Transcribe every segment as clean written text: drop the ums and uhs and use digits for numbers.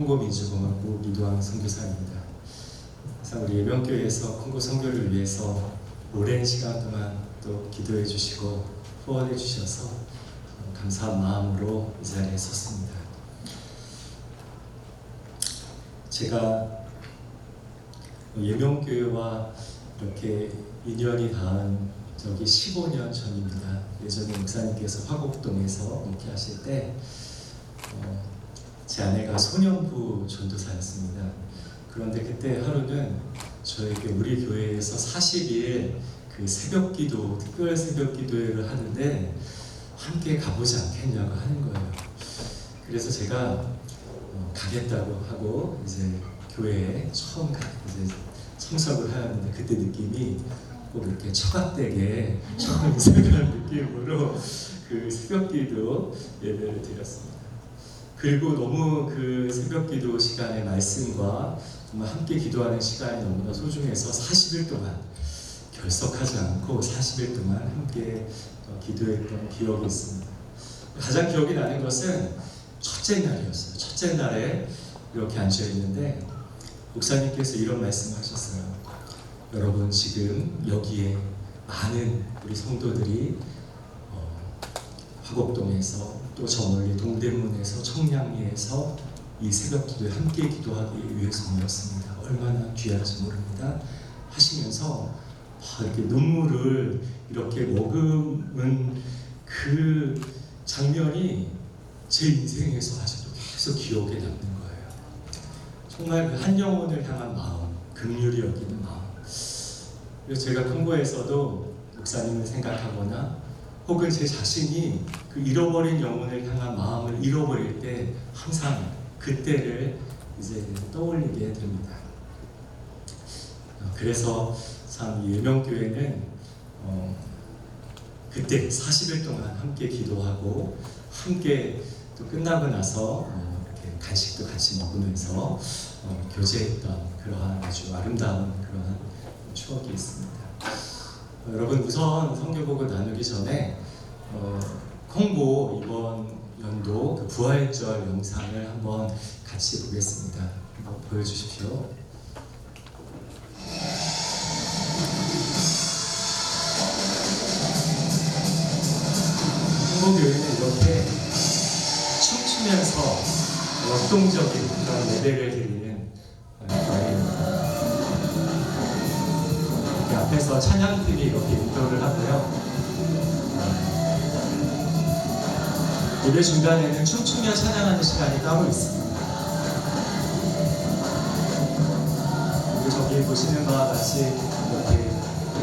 콩고민주공화국 이도환 선교사입니다. 항상 우리 예명교회에서 콩고 선교를 위해서 오랜 시간 동안 또 기도해 주시고 후원해 주셔서 감사한 마음으로 이 자리에 섰습니다. 제가 예명교회와 이렇게 인연이 닿은 적이 15년 전입니다. 예전에 목사님께서 화곡동에서 목회하실 때 제 아내가 소년부 전도사였습니다. 그런데 그때 하루는 저에게 우리 교회에서 40일 그 새벽기도, 특별 새벽기도회를 하는데 함께 가보지 않겠냐고 하는 거예요. 그래서 제가 가겠다고 하고 이제 교회에 처음 이제 참석을 하였는데 그때 느낌이 꼭 이렇게 처갓댁에 처음 인사하는 느낌으로 그 새벽기도 예배를 드렸습니다. 그리고 너무 그 새벽기도 시간의 말씀과 정말 함께 기도하는 시간이 너무나 소중해서 40일 동안 결석하지 않고 40일 동안 함께 기도했던 기억이 있습니다. 가장 기억이 나는 것은 첫째 날이었어요. 첫째 날에 이렇게 앉아 있는데 목사님께서 이런 말씀을 하셨어요. 여러분, 지금 여기에 많은 우리 성도들이 화곡동에서 또 저 멀리 동대문에서 청량리에서 이 새벽 기도에 함께 기도하기 위해서 모였습니다. 얼마나 귀한지 모릅니다 하시면서 이렇게 눈물을 이렇게 머금은 그 장면이 제 인생에서 아직도 계속 기억에 남는 거예요. 정말 그 한 영혼을 향한 마음, 긍휼히 여기는 마음. 그래서 제가 콩고에서도 목사님을 생각하거나 혹은 제 자신이 그 잃어버린 영혼을 향한 마음을 잃어버릴 때 항상 그때를 이제 떠올리게 됩니다. 그래서 참 예명교회는 그때 40일 동안 함께 기도하고 함께 또 끝나고 나서 이렇게 간식도 같이 먹으면서 교제했던 그러한 아주 아름다운 그러한 추억이 있습니다. 여러분, 우선 성경복을 나누기 전에 콩고 이번 연도 그 부활절 영상을 한번 같이 보겠습니다. 한번 보여주십시오. 콩고교회는 이렇게 춤추면서 역동적인 그런 예배를 드리는 교회입니다. 앞에서 찬양팀이 이렇게 인도를 하고요. 예배 중간에는 춤추며 찬양하는 시간이 따로 있습니다. 그리고 저기 보시는 바와 같이 이렇게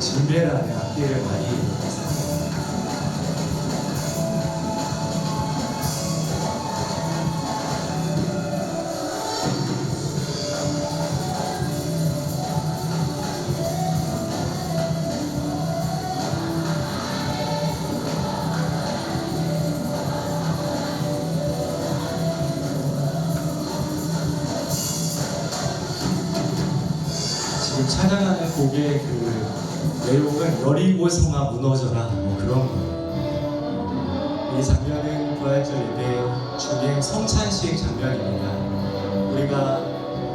진벨 안에 악기를 많이 있습니다. 찬양하는 곡의 그 내용은 여리고 성아 무너져라 그런 거예요. 이 장면은 부활절 예배 중에 성찬식 장면입니다. 우리가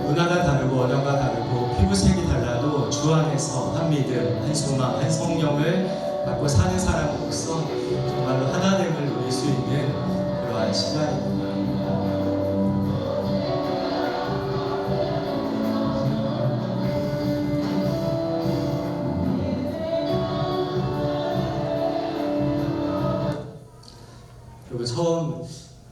문화가 다르고 언어가 다르고 피부색이 달라도 주 안에서 한 믿음, 한 소망, 한 성령을 갖고 사는 사람으로서 정말로 하나됨을 누릴 수 있는 그러한 시간입니다. 그리고 처음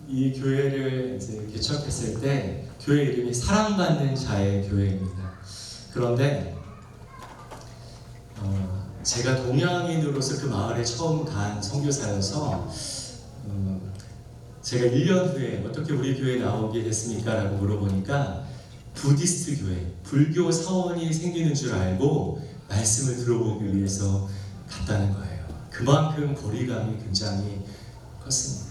이 교회를 이제 개척했을 때 교회 이름이 사랑받는 자의 교회입니다. 그런데 제가 동양인으로서 그 마을에 처음 간 선교사여서 제가 1년 후에 어떻게 우리 교회에 나오게 됐습니까? 라고 물어보니까 부디스트 교회, 불교 사원이 생기는 줄 알고 말씀을 들어보기 위해서 갔다는 거예요. 그만큼 거리감이 굉장히 컸습니다.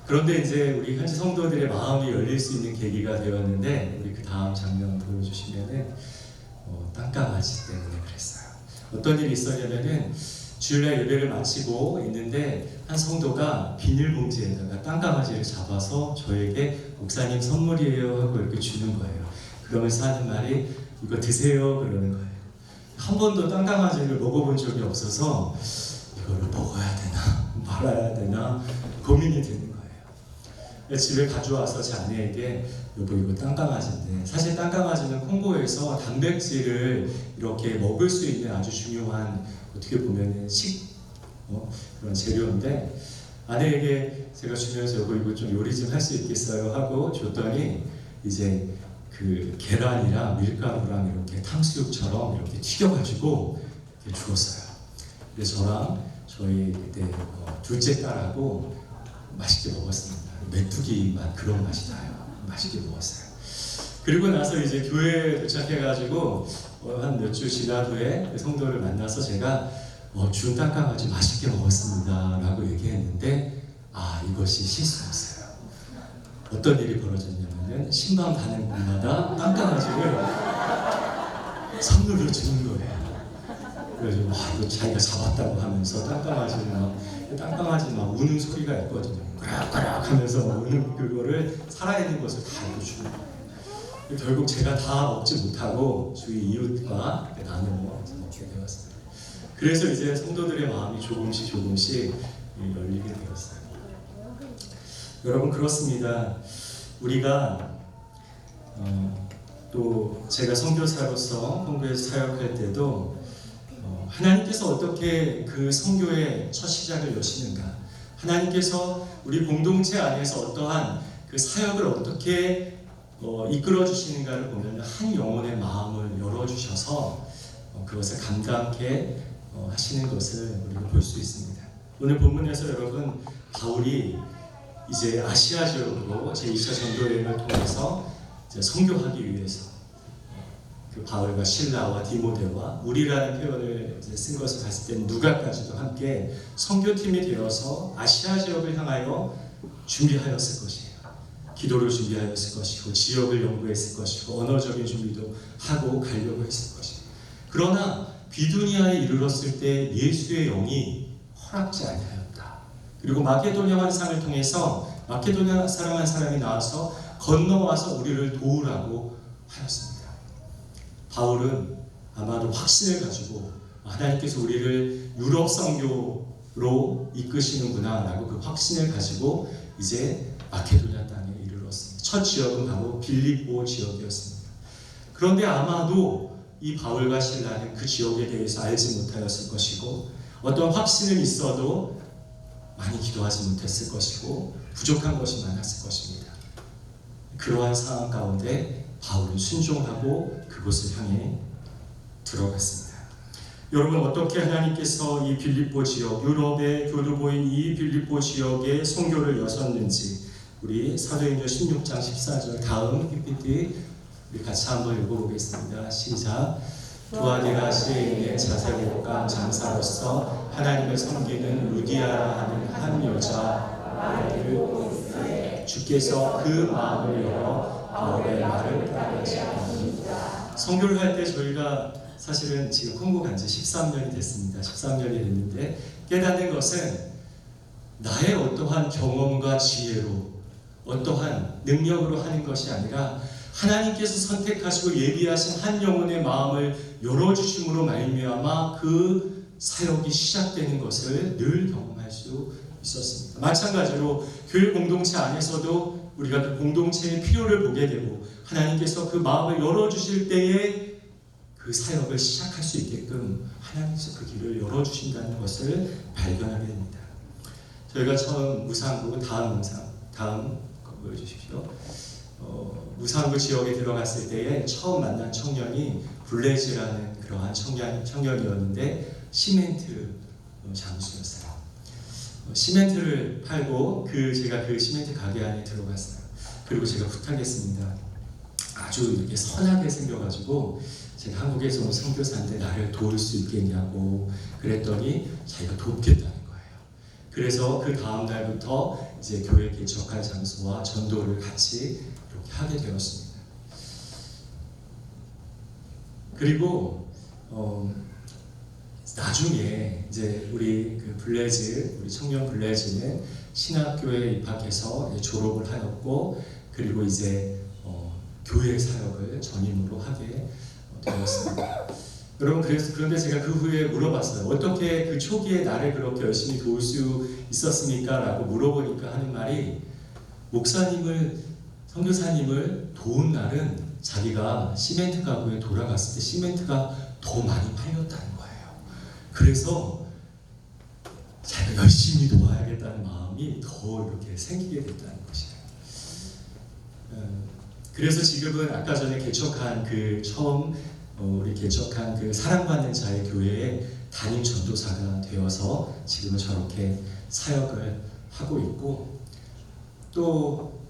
그런데 이제 우리 현지 성도들의 마음이 열릴 수 있는 계기가 되었는데 우리 그 다음 장면 보여주시면은 땅강아지 때문에 그랬어요. 어떤 일이 있었냐면은 주일날 예배를 마치고 있는데 한 성도가 비닐봉지에다가 땅강아지를 잡아서 저에게 목사님 선물이에요 하고 이렇게 주는 거예요. 그러면서 하는 말이 이거 드세요 그러는 거예요. 한 번도 땅강아지를 먹어본 적이 없어서 이거를 먹어야 되나 말아야 되나 고민이 되는 거예요. 집에 가져와서 제 아내에게 여보 이거 땅강아지인데, 사실 땅강아지는 콩고에서 단백질을 이렇게 먹을 수 있는 아주 중요한 어떻게 보면 그런 재료인데, 아내에게 제가 주면서 여보 이거 좀 요리 좀 할 수 있겠어요 하고 줬더니 이제 그 계란이랑 밀가루랑 이렇게 탕수육처럼 이렇게 튀겨가지고 이렇게 주었어요. 그래서 저랑 저희 그때 둘째 딸하고 맛있게 먹었습니다. 메뚜기 맛 그런 맛이 나요. 맛있게 먹었어요. 그리고 나서 이제 교회에 도착해가지고 한 몇 주 지난 후에 성도를 만나서 제가 준 땅강아지 맛있게 먹었습니다 라고 얘기했는데, 이것이 실수였어요. 어떤 일이 벌어졌냐면 신방 가는 곳마다 땅강아지를 선물로 주는 거예요. 그래서 이거 자기가 잡았다고 하면서 땅강아지 막 우는 소리가 있거든요. 꾸락꾸락 하면서 우는 그거를 살아있는 것을 다 이렇게 주는 거예요. 결국 제가 다 먹지 못하고 주위 이웃과 나눠 먹게 되었어요. 그래서 이제 성도들의 마음이 조금씩 열리게 되었어요. 여러분 그렇습니다. 우리가 또 제가 선교사로서 콩고에서 사역할 때도 하나님께서 어떻게 그 선교의 첫 시작을 여시는가, 하나님께서 우리 공동체 안에서 어떠한 그 사역을 어떻게 이끌어 주시는가를 보면 한 영혼의 마음을 열어주셔서 그것을 감당케 하시는 것을 우리가 볼 수 있습니다. 오늘 본문에서 여러분 바울이 이제 아시아 지역으로 제2차 전도 여행을 통해서 이제 선교하기 위해서 그 바울과 실라와 디모데와 우리라는 표현을 이제 쓴 것을 봤을 때 누가까지도 함께 선교팀이 되어서 아시아 지역을 향하여 준비하였을 것이에요. 기도를 준비하였을 것이고 지역을 연구했을 것이고 언어적인 준비도 하고 가려고 했을 것이에요. 그러나 비두니아에 이르렀을 때 예수의 영이 허락지 아니하였다. 그리고 마케도냐 환상을 통해서 마케도냐 사람 한 사람이 나와서 건너와서 우리를 도우라고 하였습니다. 바울은 아마도 확신을 가지고 하나님께서 우리를 유럽 선교로 이끄시는구나 라고 그 확신을 가지고 이제 마케도냐 땅에 이르렀습니다. 첫 지역은 바로 빌립보 지역이었습니다. 그런데 아마도 이 바울과 실라는 그 지역에 대해서 알지 못하였을 것이고, 어떤 확신은 있어도 많이 기도하지 못했을 것이고 부족한 것이 많았을 것입니다. 그러한 상황 가운데 바울은 순종하고 그곳을 향해 들어갔습니다. 여러분 어떻게 하나님께서 이 빌립보 지역, 유럽의 교두보인 이 빌립보 지역에 선교를 여셨는지 우리 사도행전 16장 14절 다음 PPT 우리 같이 한번 읽어보겠습니다. 시작. 또한 내가 시내에 자세복강 장사로서 하나님을 섬기는 루디아라 하는 한 여자를 주께서 그 마음을 열어 바울의 말을 따르지 않습니다. 선교를 할 때 저희가 사실은 지금 콩고 간 지 13년이 됐습니다. 13년이 됐는데 깨닫는 것은 나의 어떠한 경험과 지혜로 어떠한 능력으로 하는 것이 아니라 하나님께서 선택하시고 예비하신 한 영혼의 마음을 열어주심으로 말미암아 그 사역이 시작되는 것을 늘 경험할 수 있었습니다. 마찬가지로 교회 공동체 안에서도 우리가 그 공동체의 필요를 보게 되고 하나님께서 그 마음을 열어주실 때에 그 사역을 시작할 수 있게끔 하나님께서 그 길을 열어주신다는 것을 발견하게 됩니다. 저희가 처음 무상구 다음 거 보여주십시오. 무상구 지역에 들어갔을 때에 처음 만난 청년이 블레즈라는 그러한 청년이었는데 시멘트 장수였어요. 시멘트를 팔고 제가 그 시멘트 가게 안에 들어갔어요. 그리고 제가 부탁했습니다. 아주 이렇게 선하게 생겨가지고 제가 한국에서 온 선교사인데 나를 도울 수 있겠냐고 그랬더니 자기가 돕겠다는 거예요. 그래서 그 다음 날부터 이제 교회 개척할 장소와 전도를 같이 이렇게 하게 되었습니다. 그리고 나중에 이제 우리 그 블레즈, 우리 청년 블레즈는 신학교에 입학해서 졸업을 하였고, 그리고 이제 교회 사역을 전임으로 하게 되었습니다. 여러분, 그런데 제가 그 후에 물어봤어요. 어떻게 그 초기에 나를 그렇게 열심히 도울 수 있었습니까? 라고 물어보니까 하는 말이, 목사님을, 선교사님을 도운 날은 자기가 시멘트 가구에 돌아갔을 때 시멘트가 더 많이 팔렸다는 거예요. 그래서 자기가 열심히 도와야겠다는 마음이 더 이렇게 생기게 됐다는 것이에요. 그래서 지금은 아까 전에 개척한 그 처음 우리 개척한 그 사랑받는 자의 교회에 담임 전도사가 되어서 지금은 저렇게 사역을 하고 있고, 또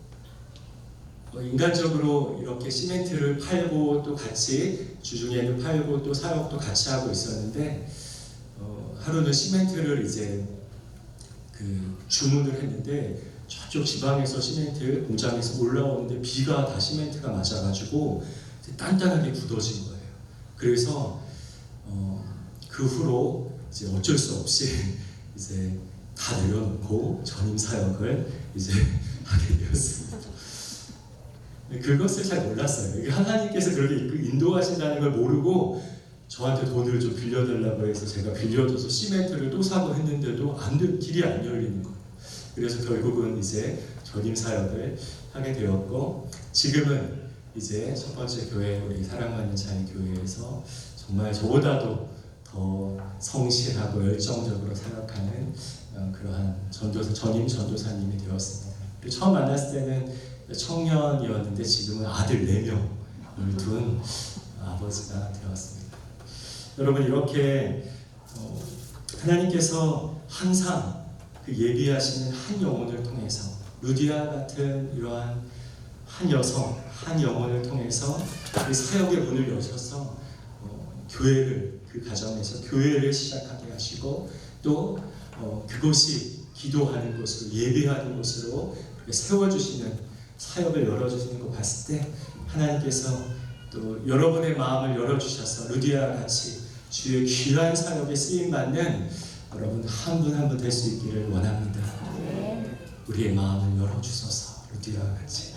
인간적으로 이렇게 시멘트를 팔고 또 같이 주중에는 팔고 또 사역도 같이 하고 있었는데, 하루는 시멘트를 이제 그 주문을 했는데 저쪽 지방에서 시멘트 공장에서 올라오는데 비가 다 시멘트가 맞아가지고 단단하게 굳어진 거예요. 그래서 그 후로 이제 어쩔 수 없이 이제 다 내려놓고 전임 사역을 이제 하게 되었습니다. 그것을 잘 몰랐어요. 하나님께서 그렇게 인도하신다는 걸 모르고 저한테 돈을 좀 빌려달라고 해서 제가 빌려줘서 시멘트를 또 사고 했는데도 길이 안 열리는 거예요. 그래서 결국은 이제 전임 사역을 하게 되었고, 지금은 이제 첫 번째 교회, 우리 사랑받는 자의 교회에서 정말 저보다도 더 성실하고 열정적으로 사역하는 그러한 전임 전도사님이 되었습니다. 처음 만났을 때는 청년이었는데 지금은 아들 4명을 둔 아버지가 되었습니다. 여러분, 이렇게 하나님께서 항상 그 예비하시는 한 영혼을 통해서, 루디아 같은 이러한 한 여성, 한 영혼을 통해서 그 사역의 문을 여셔서 교회를, 그 가정에서 교회를 시작하게 하시고, 또 그곳이 기도하는 곳으로, 예배하는 곳으로 세워주시는, 사역을 열어주시는 거 봤을 때 하나님께서 또 여러분의 마음을 열어주셔서 루디아와 같이 주의 귀한 사역에 쓰임받는 여러분 한 분 한 분 될 수 있기를 원합니다. 우리의 마음을 열어주소서. 루디아와 같이.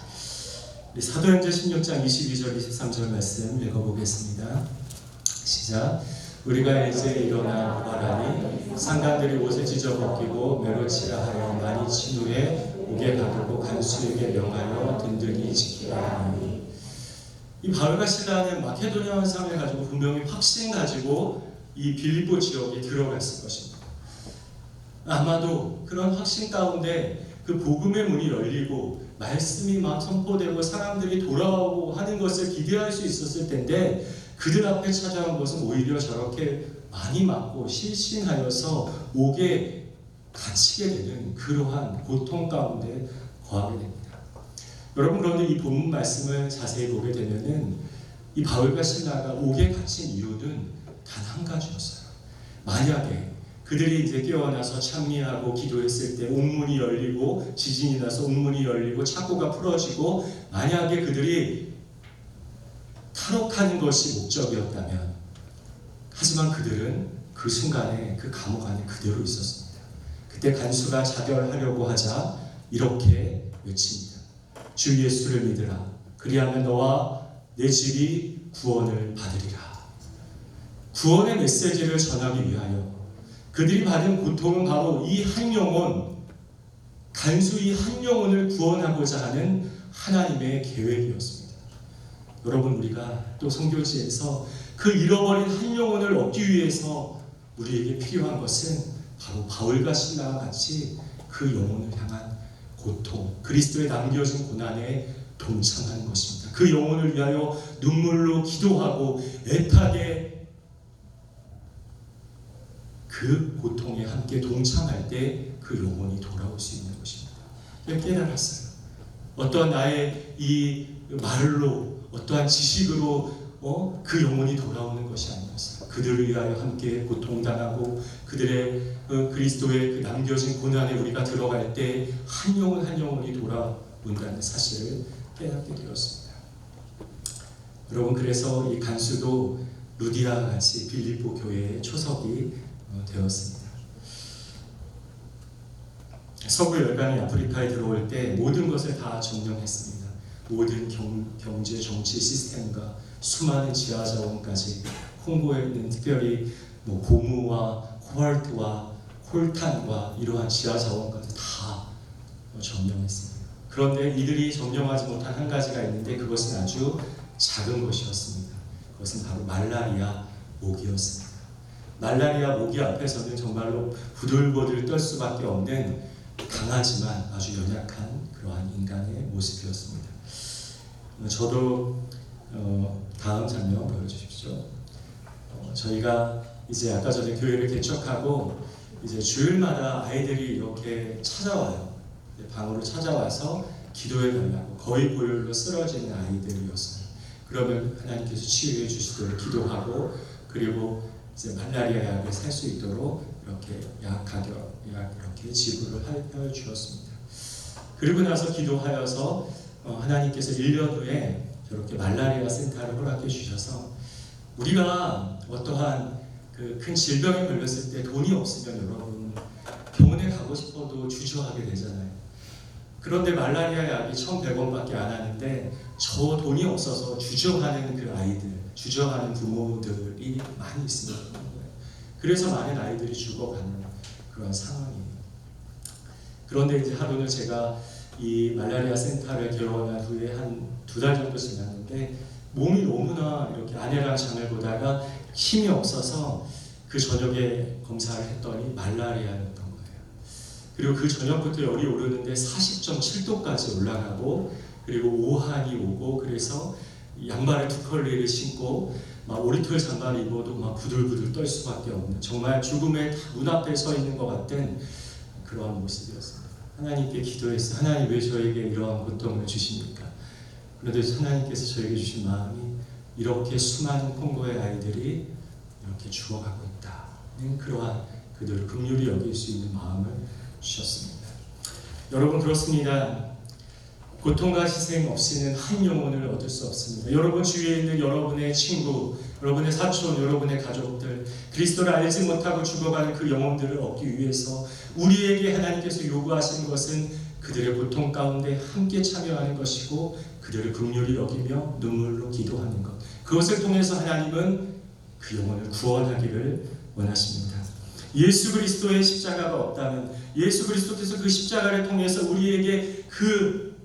우리 사도행전 16장 22절 23절 말씀 읽어보겠습니다. 시작. 우리가 이제 일어나 구하라니 상관들이 옷을 찢어 벗기고 매로치라 하여 많이 친 후에 옥에 가두고 간수에게 명하여 든든히 지키라 하니. 이 바울과 실라는 마케도니아 환상을 가지고 분명히 확신 가지고 이 빌립보 지역에 들어갔을 것입니다. 아마도 그런 확신 가운데 그 복음의 문이 열리고 말씀이 막 선포되고 사람들이 돌아오고 하는 것을 기대할 수 있었을 텐데, 그들 앞에 찾아온 것은 오히려 저렇게 많이 맞고 실신하여서 옥에 갇히게 되는 그러한 고통 가운데 거하게 됩니다. 여러분, 그런데 이 본문 말씀을 자세히 보게 되면은 이 바울과 실라가 옥에 갇힌 이유는 단 한 가지였어요. 만약에 그들이 이제 깨어나서 찬미하고 기도했을 때 옥문이 열리고, 지진이 나서 옥문이 열리고 착고가 풀어지고, 만약에 그들이 탈옥하는 것이 목적이었다면, 하지만 그들은 그 순간에 그 감옥 안에 그대로 있었습니다. 그때 간수가 자결하려고 하자 이렇게 외칩니다. 주 예수를 믿으라. 그리하면 너와 내 집이 구원을 받으리라. 구원의 메시지를 전하기 위하여 그들이 받은 고통은 바로 이 한 영혼, 간수 이 한 영혼을 구원하고자 하는 하나님의 계획이었습니다. 여러분, 우리가 또 선교지에서 그 잃어버린 한 영혼을 얻기 위해서 우리에게 필요한 것은 바로 바울과 실라와 같이 그 영혼을 향한 고통, 그리스도에 남겨진 고난에 동참하는 것입니다. 그 영혼을 위하여 눈물로 기도하고 애타게 그 고통에 함께 동참할 때 그 영혼이 돌아올 수 있는 것입니다. 깨달았어요. 어떠한 나의 이 말로, 어떠한 지식으로 그 영혼이 돌아오는 것이 아니었어요. 그들을 위하여 함께 고통당하고 그들의 그리스도의 그 남겨진 고난에 우리가 들어갈 때 한 영혼 한 영혼이 돌아온다는 사실을 깨닫게 되었습니다. 여러분, 그래서 이 간수도 루디아와 같이 빌립보 교회의 초석이 되었습니다. 서구 열강이 아프리카에 들어올 때 모든 것을 다 점령했습니다. 모든 경제, 정치 시스템과 수많은 지하 자원까지, 콩고에 있는 특별히 고무와 코발트와 콜탄과 이러한 지하 자원까지 다 점령했습니다. 그런데 이들이 점령하지 못한 한 가지가 있는데 그것은 아주 작은 것이었습니다. 그것은 바로 말라리아 모기였습니다. 말라리아 모기 앞에서는 정말로 부들부들 떨 수밖에 없는 강하지만 아주 연약한 그러한 인간의 모습이었습니다. 저도 다음 장면 보여주십시오. 저희가 이제 아까 전에 교회를 개척하고 이제 주일마다 아이들이 이렇게 찾아와요. 방으로 찾아와서 기도해 달라고, 거의 고열로 쓰러지는 아이들이었어요. 그러면 하나님께서 치유해 주시도록 기도하고, 그리고 이제 말라리아 약을 살 수 있도록 이렇게 약 이렇게 지불을 하여 주었습니다. 그리고 나서 기도하여서 하나님께서 1년 후에 저렇게 말라리아 센터를 허락해 주셔서, 우리가 어떠한 그 큰 질병에 걸렸을 때 돈이 없으면 여러분 병원에 가고 싶어도 주저하게 되잖아요. 그런데 말라리아 약이 1,100원밖에 안 하는데 저 돈이 없어서 주저하는 그 아이들, 주저하는 부모들이 많이 있습니다. 그래서 많은 아이들이 죽어가는 그런 상황이에요. 그런데 이제 하루는 제가 이 말라리아 센터를 개원한 후에 한 2달 정도 지났는데 몸이 너무나 이렇게 아내랑 장을 보다가 힘이 없어서 그 저녁에 검사를 했더니 말라리아였던 거예요. 그리고 그 저녁부터 열이 오르는데 40.7도까지 올라가고, 그리고 오한이 오고, 그래서 양말에 두컬리를 신고 막 오리털 장갑을 입어도 막 부들부들 떨 수밖에 없는, 정말 죽음의 문 앞에 서 있는 것 같은 그러한 모습이었습니다. 하나님께 기도했어요. 하나님, 왜 저에게 이러한 고통을 주십니까? 그런데 하나님께서 저에게 주신 마음이, 이렇게 수많은 콩고의 아이들이 이렇게 죽어가고 있다는 그러한 그들을 긍휼히 여길 수 있는 마음을 주셨습니다. 여러분, 그렇습니다. 고통과 희생 없이는 한 영혼을 얻을 수 없습니다. 여러분 주위에 있는 여러분의 친구, 여러분의 사촌, 여러분의 가족들, 그리스도를 알지 못하고 죽어가는 그 영혼들을 얻기 위해서 우리에게 하나님께서 요구하시는 것은 그들의 고통 가운데 함께 참여하는 것이고, 그들을 긍휼히 여기며 눈물로 기도하는 것. 그것을 통해서 하나님은 그 영혼을 구원하기를 원하십니다. 예수 그리스도의 십자가가 없다면, 예수 그리스도께서 그 십자가를 통해서 우리에게 그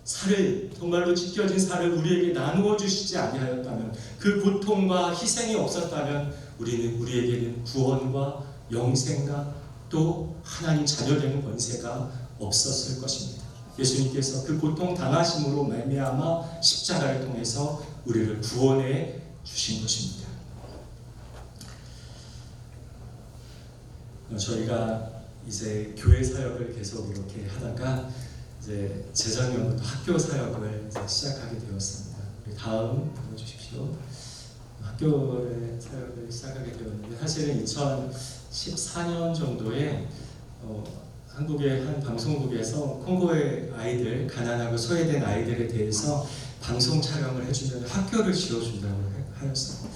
살을, 정말로 찢겨진 살을 우리에게 나누어 주시지 아니하였다면, 그 고통과 희생이 없었다면 우리에게는 구원과 영생과 또 하나님 자녀되는 권세가 없었을 것입니다. 예수님께서 그 고통 당하심으로 말미암아 십자가를 통해서 우리를 구원해 주신 것입니다. 저희가 이제 교회 사역을 계속 이렇게 하다가 이제 재작년부터 학교 사역을 이제 시작하게 되었습니다. 우리 다음 보여주십시오. 학교의 사역을 시작하게 되었는데, 사실은 2014년 정도에 한국의 한 방송국에서 콩고의 아이들, 가난하고 소외된 아이들에 대해서 방송 촬영을 해주면 학교를 지어준다고 하였어요.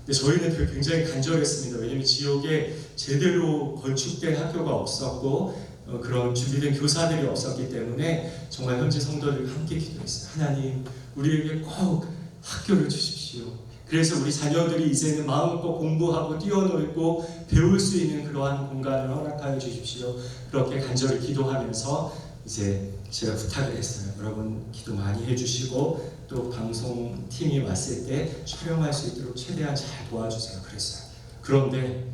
근데 저희는 굉장히 간절했습니다. 왜냐하면 지역에 제대로 건축된 학교가 없었고 그런 준비된 교사들이 없었기 때문에 정말 현지 성도들과 함께 기도했어요. 하나님, 우리에게 꼭 학교를 주십시오. 그래서 우리 자녀들이 이제는 마음껏 공부하고 뛰어놀고 배울 수 있는 그러한 공간을 허락하여 주십시오. 그렇게 간절히 기도하면서 이제 제가 부탁을 했어요. 여러분 기도 많이 해주시고 또 방송팀이 왔을 때 촬영할 수 있도록 최대한 잘 도와주세요. 그랬어요. 그런데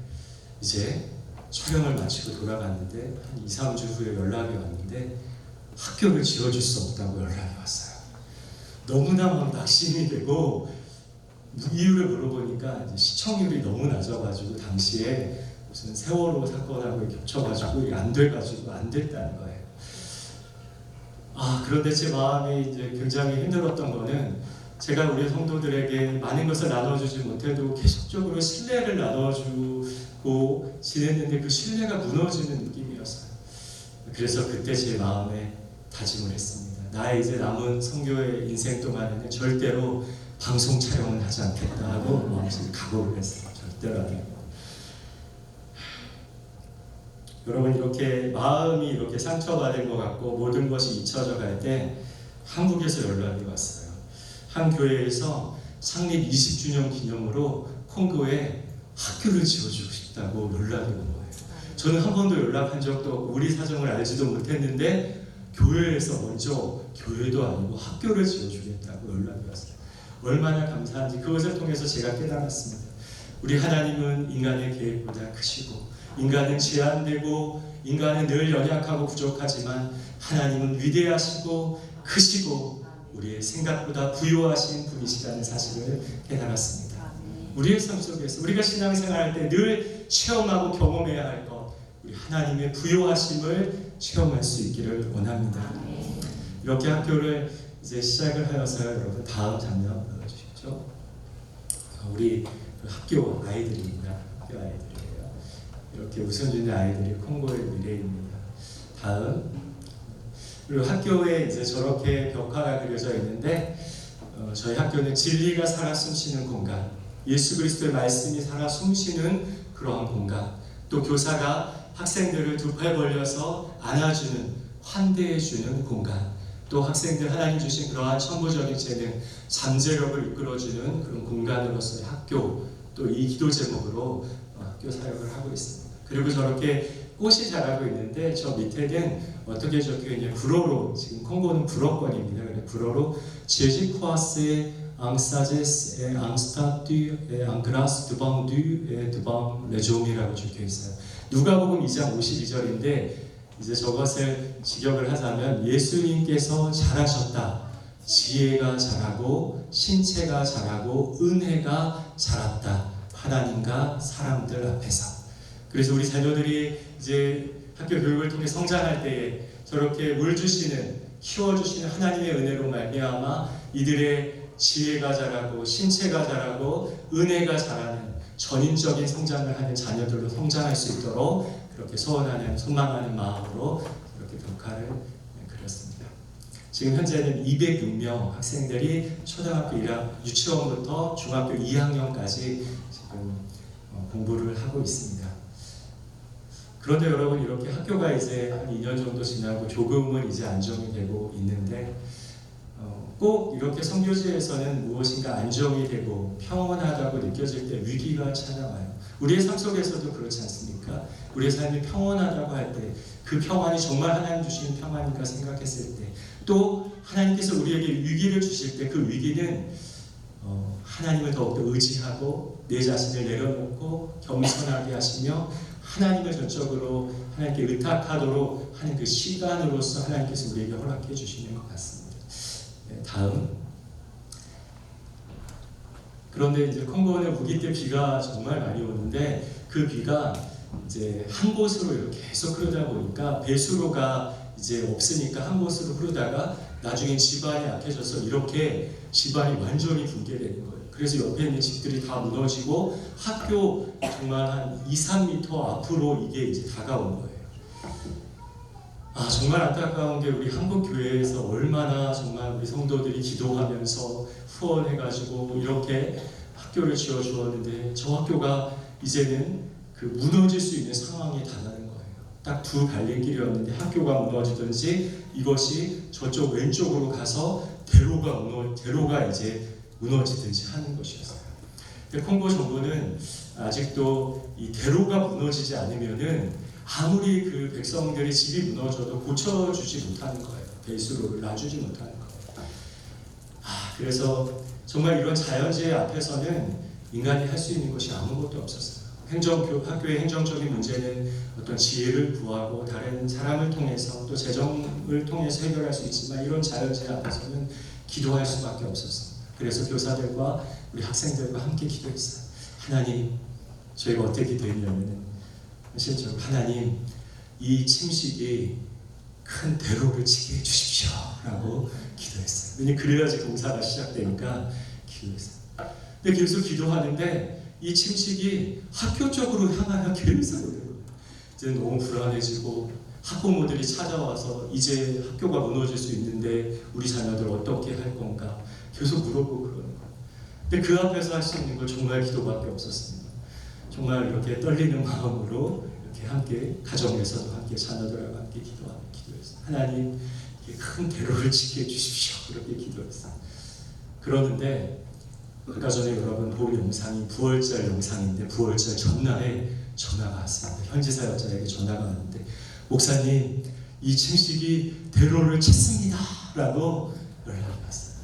이제 촬영을 마치고 돌아갔는데 한 2-3주 후에 연락이 왔는데 학교를 지어줄 수 없다고 연락이 왔어요. 너무나 막 낙심이 되고 이유를 물어보니까 이제 시청률이 너무 낮아가지고 당시에 무슨 세월호 사건하고 겹쳐가지고 이게 안 돼가지고 안 됐다는 거예요. 그런데 제 마음이 이제 굉장히 힘들었던 거는 제가 우리 성도들에게 많은 것을 나눠주지 못해도 계속적으로 신뢰를 나눠주고 지냈는데 그 신뢰가 무너지는 느낌이었어요. 그래서 그때 제 마음에 다짐을 했습니다. 나의 이제 남은 선교의 인생 동안에는 절대로 방송 촬영은 하지 않겠다 하고 마음속에 각오를 했어요. 절대로 안 해요. 여러분, 이렇게 마음이 이렇게 상처받은 것 같고 모든 것이 잊혀져 갈 때 한국에서 연락이 왔어요. 한 교회에서 창립 20주년 기념으로 콩고에 학교를 지어주고 싶다고 연락이 온 거예요. 저는 한 번도 연락한 적도 없고 우리 사정을 알지도 못했는데 교회에서 먼저 교회도 아니고 학교를 지어주겠다고 연락이 왔어요. 얼마나 감사한지 그것을 통해서 제가 깨달았습니다. 우리 하나님은 인간의 계획보다 크시고 인간은 제한되고 인간은 늘 연약하고 부족하지만 하나님은 위대하시고 크시고 우리의 생각보다 부요하신 분이시라는 사실을 깨달았습니다. 우리의 삶 속에서 우리가 신앙생활할 때 늘 체험하고 경험해야 할 것, 우리 하나님의 부요하심을 체험할 수 있기를 원합니다. 이렇게 학교를 이제 시작을 하여서요. 여러분, 다음 장면 보여주시죠. 우리 학교 아이들입니다. 학교 아이들이에요. 이렇게 웃음 짓는 아이들이 콩고의 미래입니다. 다음. 그리고 학교에 이제 저렇게 벽화가 그려져 있는데 저희 학교는 진리가 살아 숨쉬는 공간, 예수 그리스도의 말씀이 살아 숨쉬는 그러한 공간, 또 교사가 학생들을 두 팔 벌려서 안아주는, 환대해주는 공간, 또 학생들 하나님 주신 그러한 천부적인 재능, 잠재력을 이끌어주는 그런 공간으로서의 학교, 또 이 기도 제목으로 학교 사역을 하고 있습니다. 그리고 저렇게 꽃이 자라고 있는데 저 밑에는 어떻게 적혀있냐, 불어로, 지금 콩고는 불어권입니다. 불어로 제지코아스의 앙사제스 에 앙스타듀 에 앙그라스 두방듀 에 두방 레종이라고 적혀있어요. 누가복음 2장 52절인데 이제 저것을 직역을 하자면 예수님께서 잘하셨다. 지혜가 자라고 신체가 자라고 은혜가 자랐다. 하나님과 사람들 앞에서. 그래서 우리 자녀들이 이제 학교 교육을 통해 성장할 때에 저렇게 물 주시는, 키워주시는 하나님의 은혜로 말미암아 이들의 지혜가 자라고 신체가 자라고 은혜가 자라는 전인적인 성장을 하는 자녀들로 성장할 수 있도록 그렇게 소원하는, 소망하는 마음으로 이렇게 벽화를 그렸습니다. 지금 현재는 206명 학생들이 초등학교 1학, 유치원부터 중학교 2학년까지 지금 공부를 하고 있습니다. 그런데 여러분, 이렇게 학교가 이제 한 2년 정도 지나고 조금은 이제 안정이 되고 있는데 꼭 이렇게 선교지에서는 무엇인가 안정이 되고 평온하다고 느껴질 때 위기가 찾아와요. 우리의 삶 속에서도 그렇지 않습니까? 우리의 삶이 평온하다고 할 때 그 평안이 정말 하나님 주시는 평안인가 생각했을 때, 또 하나님께서 우리에게 위기를 주실 때 그 위기는 하나님을 더욱더 의지하고 내 자신을 내려놓고 겸손하게 하시며 하나님을 전적으로 하나님께 의탁하도록 하는 그 시간으로서 하나님께서 우리에게 허락해 주시는 것 같습니다. 네, 다음. 그런데 이제 콩고는 우기 때 비가 정말 많이 오는데 그 비가 이제 한 곳으로 이렇게 계속 흐르다 보니까 배수로가 이제 없으니까 한 곳으로 흐르다가 나중에 지반이 약해져서 이렇게 지반이 완전히 붕괴되는 거예요. 그래서 옆에 있는 집들이 다 무너지고 학교 정말 한 2, 3m 앞으로 이게 이제 다가온 거예요. 정말 안타까운 게 우리 한국 교회에서 얼마나 정말 우리 성도들이 기도하면서 후원해가지고 이렇게 학교를 지어 주었는데 저 학교가 이제는 그 무너질 수 있는 상황에 달하는 거예요. 딱 두 갈림길이었는데 학교가 무너지든지 이것이 저쪽 왼쪽으로 가서 대로가 이제 무너지든지 하는 것이었어요. 근데 콩고 정부는 아직도 이 대로가 무너지지 않으면은 아무리 그 백성들의 집이 무너져도 고쳐주지 못하는 거예요. 배수로를 놔주지 못하는 거예요. 그래서 정말 이런 자연재해 앞에서는 인간이 할 수 있는 것이 아무것도 없었어요. 학교의 행정적인 문제는 어떤 지혜를 구하고 다른 사람을 통해서 또 재정을 통해서 해결할 수 있지만 이런 자연재해 앞에서는 기도할 수밖에 없었어요. 그래서 교사들과 우리 학생들과 함께 기도했어요. 하나님, 저희가 어떻게 기도했냐면 실제로 하나님, 이 침식이 큰 대로를 치게 해주십시오 라고 기도했어요. 왜냐면 그래야지 공사가 시작되니까 기도했어요. 근데 계속 기도하는데 이 침식이 학교 쪽으로 향하여 계속 이제 너무 불안해지고 학부모들이 찾아와서 이제 학교가 무너질 수 있는데 우리 자녀들 어떻게 할 건가 계속 물어보고 그러는 거예요. 근데 그 앞에서 할 수 있는 건 정말 기도밖에 없었습니다. 정말 이렇게 떨리는 마음으로 이렇게 함께 가정에서도 함께 자녀들하고 함께 기도했어요. 하나님 큰 대로를 지켜 주십시오. 그렇게 기도했어요. 그러는데 아까 전에 여러분 본 영상이 부활절 영상인데 부활절 전날에 전화가 왔습니다. 현지 사역자에게 전화가 왔는데 목사님 이 침식이 대로를 찾습니다 라고 연락이 왔어요.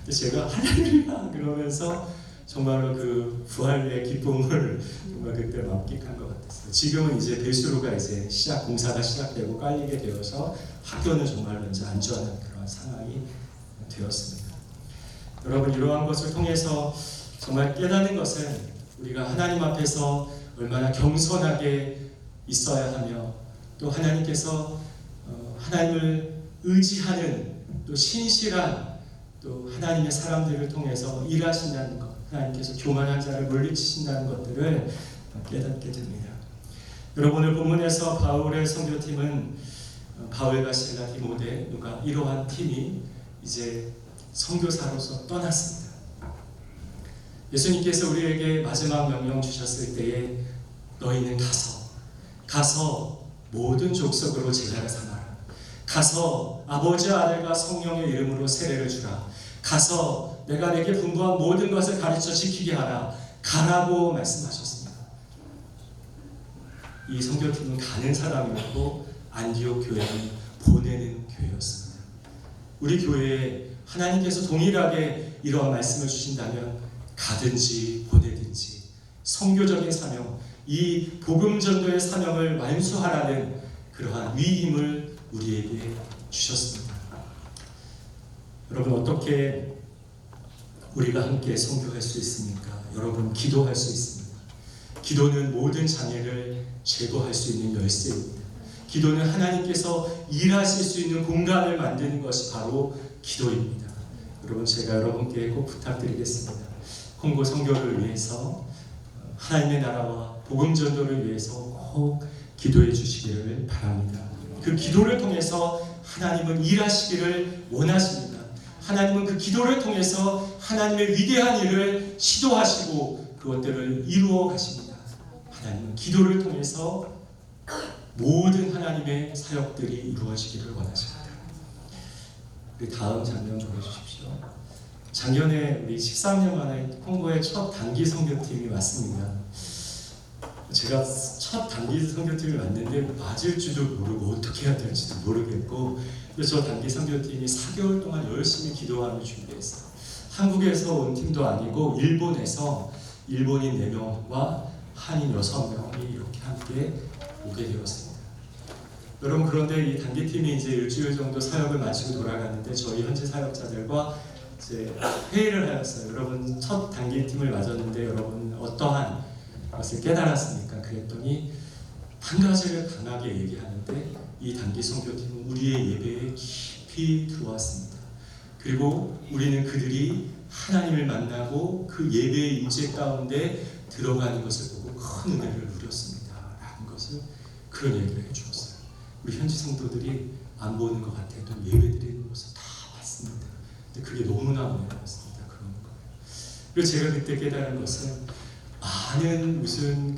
제가 할렐루야 그러면서 정말로 그 부활의 기쁨을 정말 그때 만끽한 것 같았어요. 지금은 이제 배수로가 이제 공사가 시작되고 깔리게 되어서 학교는 정말로 이제 안전한 그런 상황이 되었습니다. 여러분 이러한 것을 통해서 정말 깨닫는 것은 우리가 하나님 앞에서 얼마나 겸손하게 있어야 하며 또 하나님께서 하나님을 의지하는 또 신실한 또 하나님의 사람들을 통해서 일하신다는 것, 하나님께서 교만한 자를 물리치신다는 것들을 깨닫게 됩니다. 여러분 오늘 본문에서 바울의 선교팀은 바울과 실라, 디모데, 누가 이러한 팀이 이제 선교사로서 떠났습니다. 예수님께서 우리에게 마지막 명령 주셨을 때에 너희는 가서 모든 족속으로 제자를 삼아라. 가서 아버지와 아들과 성령의 이름으로 세례를 주라. 가서 내가 내게 분부한 모든 것을 가르쳐 지키게 하라. 가라고 말씀하셨습니다. 이 선교팀은 가는 사람이었고 안디옥 교회는 보내는 교회였습니다. 우리 교회에 하나님께서 동일하게 이러한 말씀을 주신다면 가든지 보내든지 선교적인 사명, 이 복음 전도의 사명을 완수하라는 그러한 위임을 우리에게 주셨습니다. 여러분 어떻게 우리가 함께 선교할 수 있습니까? 여러분 기도할 수 있습니다. 기도는 모든 장애를 제거할 수 있는 열쇠입니다. 기도는 하나님께서 일하실 수 있는 공간을 만드는 것이 바로 기도입니다. 여러분 제가 여러분께 꼭 부탁드리겠습니다. 콩고 선교를 위해서 하나님의 나라와 복음 전도를 위해서 꼭 기도해 주시기를 바랍니다. 그 기도를 통해서 하나님은 일하시기를 원하십니다. 하나님은 그 기도를 통해서 하나님의 위대한 일을 시도하시고 그것들을 이루어 가십니다. 하나님은 기도를 통해서 모든 하나님의 사역들이 이루어지기를 원하십니다. 우리 다음 장면 보여주십시오. 작년에 우리 13년 만에 콩고의 첫 단기 선교팀이 왔습니다. 제가 첫 단기 선교팀을 왔는데 맞을 줄도 모르고 어떻게 해야 될지도 모르겠고 그래서 저 단기 선교팀이 4개월 동안 열심히 기도하며 준비했어요. 한국에서 온 팀도 아니고 일본에서 일본인 4명과 한인 6명이 이렇게 함께 오게 되었습니다. 여러분 그런데 이 단기팀이 이제 일주일 정도 사역을 마치고 돌아갔는데 저희 현지 사역자들과 이제 회의를 하였어요. 여러분 첫 단기팀을 맞았는데 여러분 어떠한 것을 깨달았습니까? 그랬더니 한 가지를 강하게 얘기하는데 이 단기 선교팀은 우리의 예배에 깊이 들어왔습니다. 그리고 우리는 그들이 하나님을 만나고 그 예배의 임재 가운데 들어가는 것을 보고 큰 은혜를 누렸습니다. 라는 것을 그런 얘기를 해주었어요. 우리 현지 성도들이 안 보는 것 같아도 예배드리는 것을 다 봤습니다. 근데 그게 너무나 은혜였습니다. 그런 거예요. 그리고 제가 그때 깨달은 것은 많은 무슨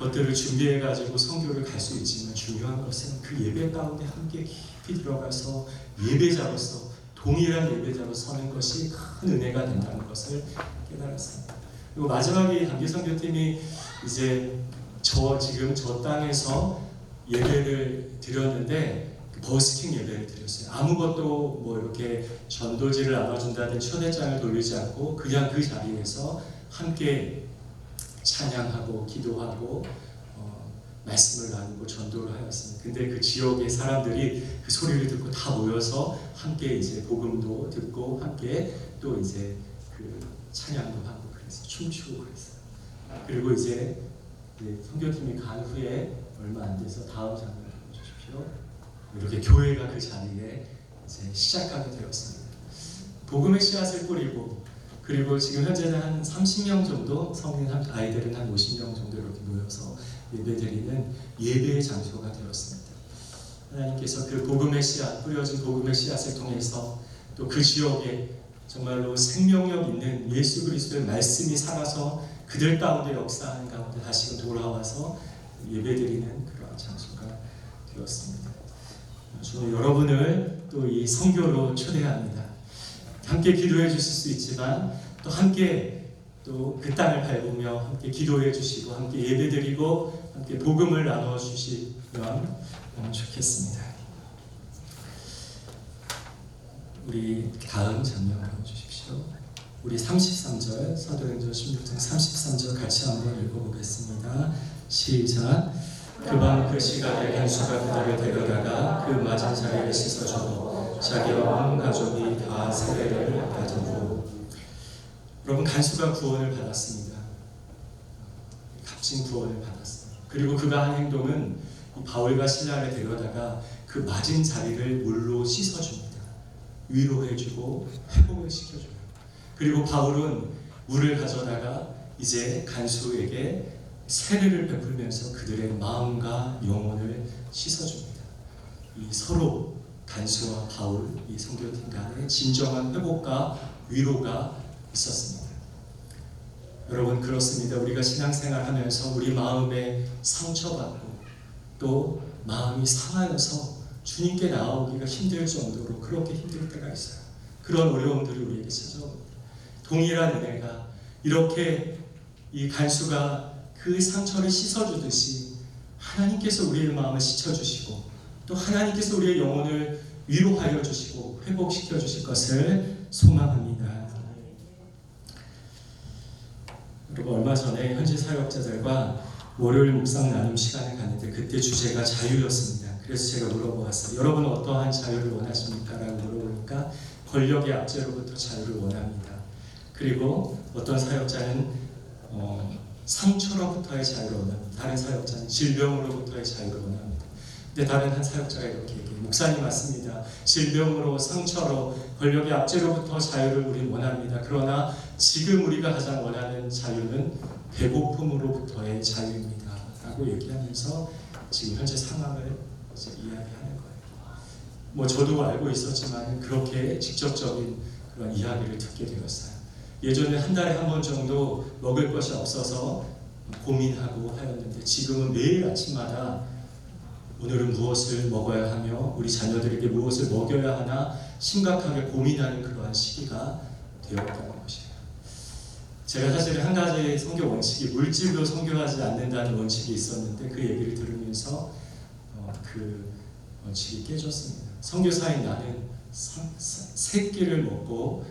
것들을 준비해가지고 선교를 갈 수 있지만 중요한 것은 그 예배 가운데 함께 깊이 들어가서 예배자로서 동일한 예배자로 서는 것이 큰 은혜가 된다는 것을 깨달았습니다. 그리고 마지막에 단기 선교팀이 이제 지금 저 땅에서 예배를 드렸는데 버스킹 예배를 드렸어요. 아무것도 뭐 이렇게 전도지를 나눠준다든지 초대장을 돌리지 않고 그냥 그 자리에서 함께 찬양하고 기도하고 말씀을 나누고 전도를 하였습니다. 근데 그 지역의 사람들이 그 소리를 듣고 다 모여서 함께 이제 복음도 듣고 함께 또 이제 그 찬양도 하고 그래서 춤추고 그랬어요. 그리고 이제 선교팀이 간 후에 얼마 안 돼서 다음 장면 보여주십시오. 이렇게 교회가 그 자리에 이제 시작하게 되었습니다. 복음의 씨앗을 뿌리고 그리고 지금 현재는 한 30명 정도, 성인 아이들은 한 50명 정도 이렇게 모여서 예배드리는 예배의 장소가 되었습니다. 하나님께서 그 복음의 씨앗, 뿌려진 복음의 씨앗을 통해서 또 그 지역에 정말로 생명력 있는 예수 그리스도의 말씀이 살아서 그들 가운데 역사하는 가운데 다시금 돌아와서 예배드리는 그러한 장소가 되었습니다. 저는 여러분을 또 이 선교로 초대합니다. 함께 기도해 주실 수 있지만 또 함께 또 그 땅을 밟으며 함께 기도해 주시고 함께 예배드리고 함께 복음을 나눠 주시면 좋겠습니다. 우리 다음 장면 보여주십시오. 우리 33절 사도행전 16장 33절 같이 한번 읽어보겠습니다. 시작. 그 밤 그 시각에 간수가 그들을 데려다가 그 맞은 자리를 씻어주고 자기와 온 가족이 다 세례를 받은 후, 여러분 간수가 구원을 받았습니다. 값진 구원을 받았습니다. 그리고 그가 한 행동은 바울과 실라를 데려다가 그 맞은 자리를 물로 씻어줍니다. 위로해주고 회복을 시켜줘요. 그리고 바울은 물을 가져다가 이제 간수에게 세례를 베풀면서 그들의 마음과 영혼을 씻어줍니다. 이 서로 간수와 바울, 이 선교팀 간에 진정한 회복과 위로가 있었습니다. 여러분 그렇습니다. 우리가 신앙생활하면서 우리 마음에 상처받고 또 마음이 상하여서 주님께 나오기가 힘들 정도로 그렇게 힘들 때가 있어요. 그런 어려움들이 우리에게 찾아옵니다. 동일한 은혜가 이렇게 이 간수가 그 상처를 씻어주듯이 하나님께서 우리의 마음을 씻어주시고 또 하나님께서 우리의 영혼을 위로하여 주시고 회복시켜 주실 것을 소망합니다. 그리고 얼마 전에 현지 사역자들과 월요일 묵상 나눔 시간을 갔는데 그때 주제가 자유였습니다. 그래서 제가 물어보았어요. 여러분 어떠한 자유를 원하십니까? 라고 물어보니까 권력의 압제로부터 자유를 원합니다. 그리고 어떤 사역자는 상처로부터의 자유를 원합니다. 다른 사역자는 질병으로부터의 자유를 원합니다. 근데 다른 한 사역자가 이렇게 얘기해요. 목사님 맞습니다. 질병으로 상처로 권력의 압제로부터 자유를 우리는 원합니다. 그러나 지금 우리가 가장 원하는 자유는 배고픔으로부터의 자유입니다. 라고 얘기하면서 지금 현재 상황을 이제 이야기하는 거예요. 뭐 저도 알고 있었지만 그렇게 직접적인 그런 이야기를 듣게 되었어요. 예전에 한 달에 한 번 정도 먹을 것이 없어서 고민하고 하였는데 지금은 매일 아침마다 오늘은 무엇을 먹어야 하며 우리 자녀들에게 무엇을 먹여야 하나 심각하게 고민하는 그러한 시기가 되었다는 것이에요. 제가 사실 한 가지 선교 원칙이 물질로 선교하지 않는다는 원칙이 있었는데 그 얘기를 들으면서 그 원칙이 깨졌습니다. 선교사인 나는 세 끼를 먹고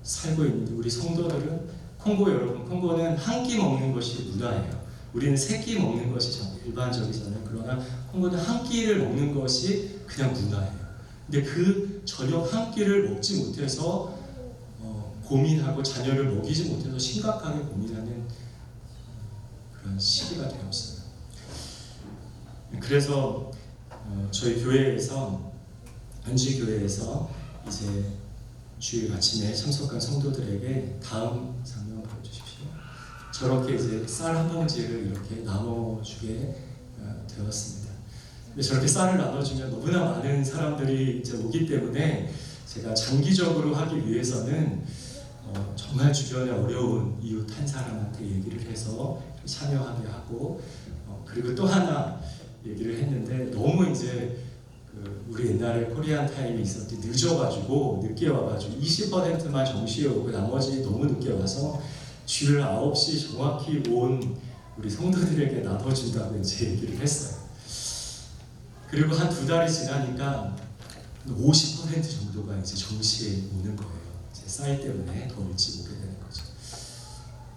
살고 있는데 우리 성도들은 콩고 여러분, 콩고는 한 끼 먹는 것이 문화예요. 우리는 세 끼 먹는 것이 일반적이잖아요. 그러나 콩고는 한 끼를 먹는 것이 그냥 문화예요. 근데 그 저녁 한 끼를 먹지 못해서 고민하고 자녀를 먹이지 못해서 심각하게 고민하는 그런 시기가 되었어요. 그래서 저희 교회에서 현지 교회에서 이제 주일 아침에 참석한 성도들에게 다음 장면 보여주십시오. 저렇게 이제 쌀 한 봉지를 이렇게 나눠주게 되었습니다. 근데 저렇게 쌀을 나눠주면 너무나 많은 사람들이 이제 오기 때문에 제가 장기적으로 하기 위해서는 정말 주변에 어려운 이웃 한 사람한테 얘기를 해서 참여하게 하고 그리고 또 하나 얘기를 했는데 너무 이제 우리 옛날에 코리안 타임이 있을 때 늦어가지고 늦게 와가지고 20%만 정시에 오고 나머지 너무 늦게 와서 주일 9시 정확히 온 우리 성도들에게 나눠준다고 이제 얘기를 했어요. 그리고 한 2달이 지나니까 50% 정도가 이제 정시에 오는 거예요. 이제 쌀 때문에 더 일찍 오게 되는 거죠.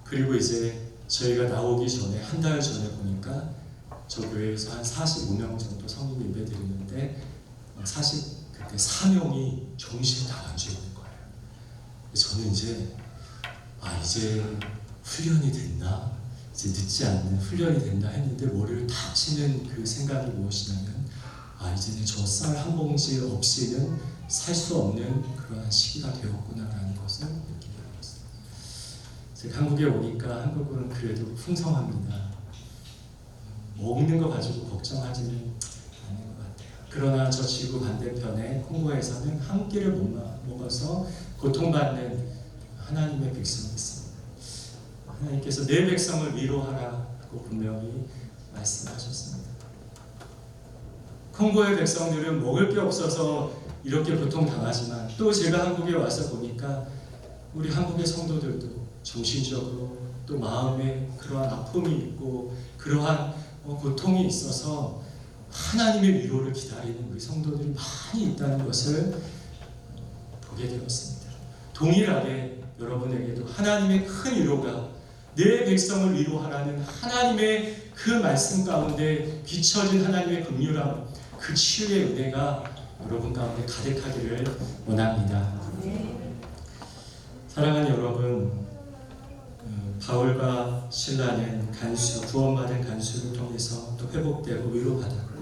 그리고 이제 저희가 나오기 전에 한 달 전에 보니까 저 교회에서 한 45명 정도 성인 예배 드리는데 그때 4명이 정시에 다 안 오는 거예요. 저는 이제 이제 훈련이 됐나? 이제 늦지 않는 훈련이 됐나 했는데 머리를 탁 치는 그 생각이 무엇이냐면 이제는 저 쌀 한 봉지 없이는 살 수 없는 그러한 시기가 되었구나라는 것을 느끼게 되었어요. 즉 한국에 오니까 한국은 그래도 풍성합니다. 먹는 거 가지고 걱정하지는 않는 것 같아요. 그러나 저 지구 반대편에 콩고에서는 한 끼를 못 먹어서 고통받는 하나님의 백성이 있습니다. 하나님께서 내 백성을 위로하라고 분명히 말씀하셨습니다. 콩고의 백성들은 먹을 게 없어서 이렇게 고통당하지만 또 제가 한국에 와서 보니까 우리 한국의 성도들도 정신적으로 또 마음에 그러한 아픔이 있고 그러한 고통이 있어서 하나님의 위로를 기다리는 우리 성도들이 많이 있다는 것을 보게 되었습니다. 동일하게 여러분에게도 하나님의 큰 위로가 내 백성을 위로하라는 하나님의 그 말씀 가운데 비춰진 하나님의 긍휼함, 그 치유의 은혜가 여러분 가운데 가득하기를 원합니다. 사랑하는 여러분, 바울과 실라는 구원받은 간수를 통해서 또 회복되고 위로받았고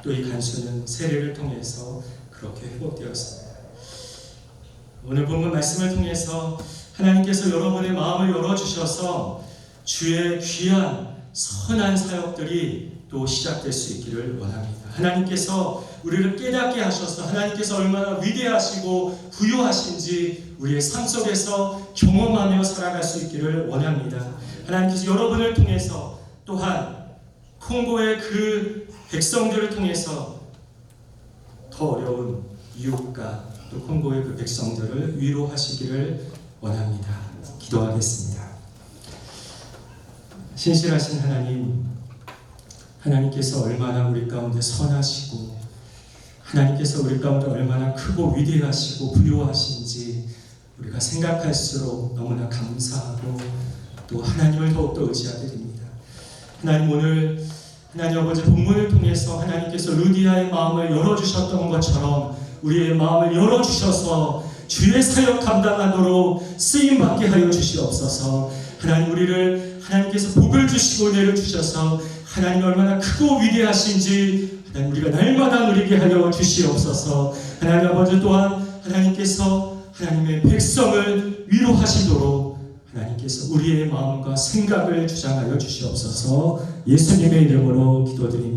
또 이 간수는 세례를 통해서 그렇게 회복되었습니다. 오늘 본문 말씀을 통해서 하나님께서 여러분의 마음을 열어주셔서 주의 귀한 선한 사역들이 또 시작될 수 있기를 원합니다. 하나님께서 우리를 깨닫게 하셔서 하나님께서 얼마나 위대하시고 부유하신지 우리의 삶 속에서 경험하며 살아갈 수 있기를 원합니다. 하나님께서 여러분을 통해서 또한 콩고의 그 백성들을 통해서 더 어려운 이웃과 또 콩고의 그 백성들을 위로하시기를 원합니다. 기도하겠습니다. 신실하신 하나님, 하나님께서 얼마나 우리 가운데 선하시고 하나님께서 우리 가운데 얼마나 크고 위대하시고 부유하신지 우리가 생각할수록 너무나 감사하고 또 하나님을 더욱더 의지하게 됩니다. 하나님, 오늘 하나님 아버지 본문을 통해서 하나님께서 루디아의 마음을 열어주셨던 것처럼 우리의 마음을 열어주셔서 주의 사역 감당하도록 쓰임받게 하여 주시옵소서. 하나님, 우리를 하나님께서 복을 주시고 은혜를 주셔서 하나님 얼마나 크고 위대하신지 하나님 우리가 날마다 누리게 하여 주시옵소서. 하나님 아버지 또한 하나님께서 하나님의 백성을 위로하시도록 하나님께서 우리의 마음과 생각을 주장하여 주시옵소서. 예수님의 이름으로 기도드립니다.